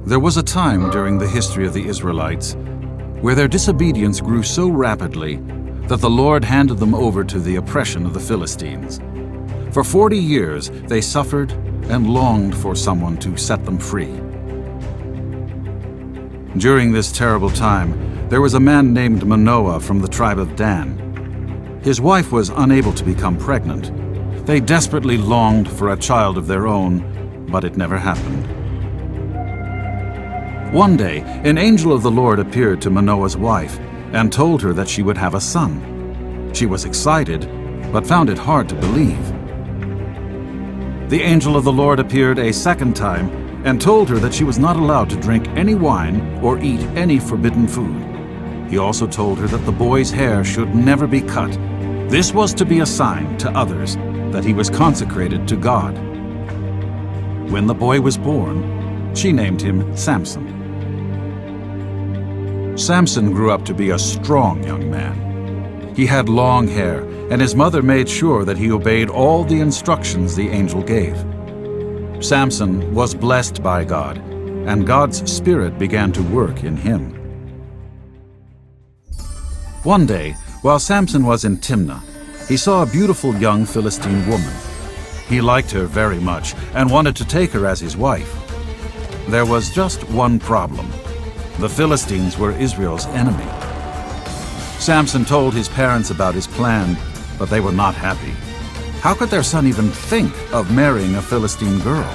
There was a time during the history of the Israelites where their disobedience grew so rapidly that the Lord handed them over to the oppression of the Philistines. For 40 years they suffered and longed for someone to set them free. During this terrible time, there was a man named Manoah from the tribe of Dan. His wife was unable to become pregnant. They desperately longed for a child of their own, but it never happened. One day, an angel of the Lord appeared to Manoah's wife and told her that she would have a son. She was excited, but found it hard to believe. The angel of the Lord appeared a second time and told her that she was not allowed to drink any wine or eat any forbidden food. He also told her that the boy's hair should never be cut. This was to be a sign to others that he was consecrated to God. When the boy was born, she named him Samson. Samson grew up to be a strong young man. He had long hair, and his mother made sure that he obeyed all the instructions the angel gave. Samson was blessed by God, and God's Spirit began to work in him. One day, while Samson was in Timnah, he saw a beautiful young Philistine woman. He liked her very much and wanted to take her as his wife. There was just one problem. The Philistines were Israel's enemy. Samson told his parents about his plan, but they were not happy. How could their son even think of marrying a Philistine girl?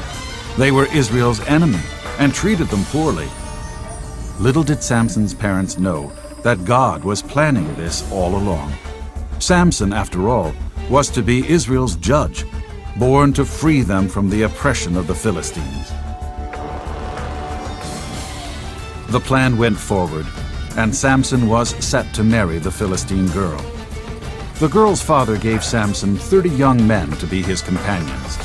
They were Israel's enemy and treated them poorly. Little did Samson's parents know that God was planning this all along. Samson, after all, was to be Israel's judge, born to free them from the oppression of the Philistines. The plan went forward, and Samson was set to marry the Philistine girl. The girl's father gave Samson 30 young men to be his companions.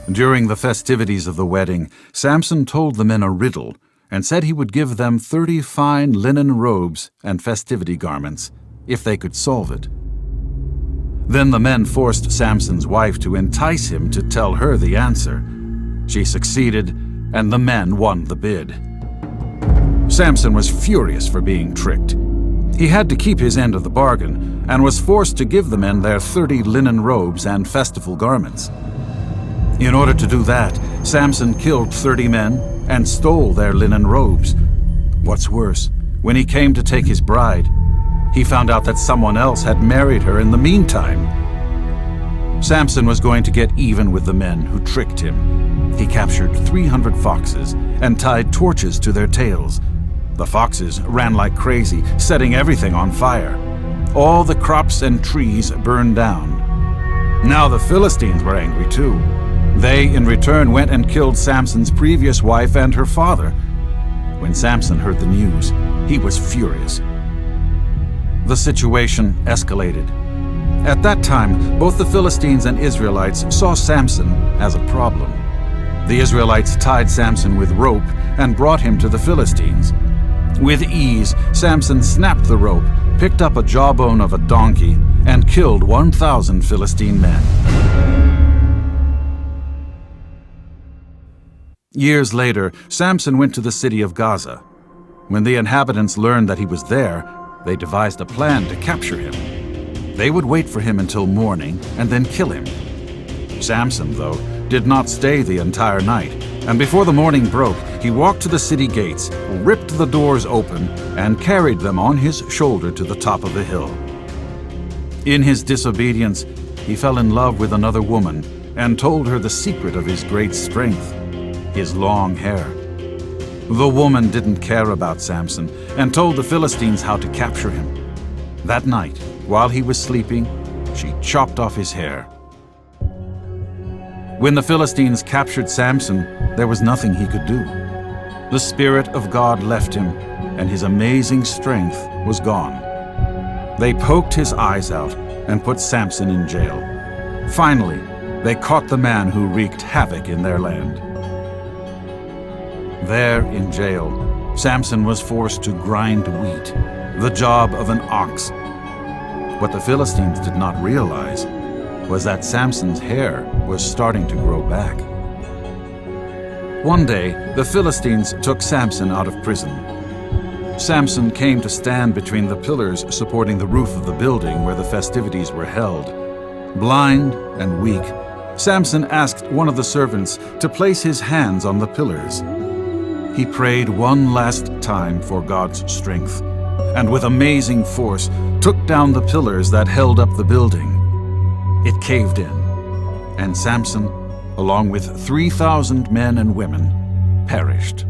During the festivities of the wedding, Samson told the men a riddle and said he would give them 30 fine linen robes and festivity garments if they could solve it. Then the men forced Samson's wife to entice him to tell her the answer. She succeeded, and the men won the bid. Samson was furious for being tricked. He had to keep his end of the bargain and was forced to give the men their 30 linen robes and festival garments. In order to do that, Samson killed 30 men and stole their linen robes. What's worse, when he came to take his bride, he found out that someone else had married her in the meantime. Samson was going to get even with the men who tricked him. He captured 300 foxes and tied torches to their tails. The foxes ran like crazy, setting everything on fire. All the crops and trees burned down. Now the Philistines were angry too. They, in return, went and killed Samson's previous wife and her father. When Samson heard the news, he was furious. The situation escalated. At that time, both the Philistines and Israelites saw Samson as a problem. The Israelites tied Samson with rope and brought him to the Philistines. With ease, Samson snapped the rope, picked up a jawbone of a donkey, and killed 1,000 Philistine men. Years later, Samson went to the city of Gaza. When the inhabitants learned that he was there, they devised a plan to capture him. They would wait for him until morning and then kill him. Samson, though, did not stay the entire night, and before the morning broke, he walked to the city gates, ripped the doors open, and carried them on his shoulder to the top of the hill. In his disobedience, he fell in love with another woman and told her the secret of his great strength, his long hair. The woman didn't care about Samson and told the Philistines how to capture him. That night, while he was sleeping, she chopped off his hair. When the Philistines captured Samson, there was nothing he could do. The Spirit of God left him, and his amazing strength was gone. They poked his eyes out and put Samson in jail. Finally, they caught the man who wreaked havoc in their land. There in jail, Samson was forced to grind wheat, the job of an ox. What the Philistines did not realize was that Samson's hair was starting to grow back. One day, the Philistines took Samson out of prison. Samson came to stand between the pillars supporting the roof of the building where the festivities were held. Blind and weak, Samson asked one of the servants to place his hands on the pillars. He prayed one last time for God's strength, and with amazing force took down the pillars that held up the building. It caved in, and Samson, along with 3,000 men and women, perished.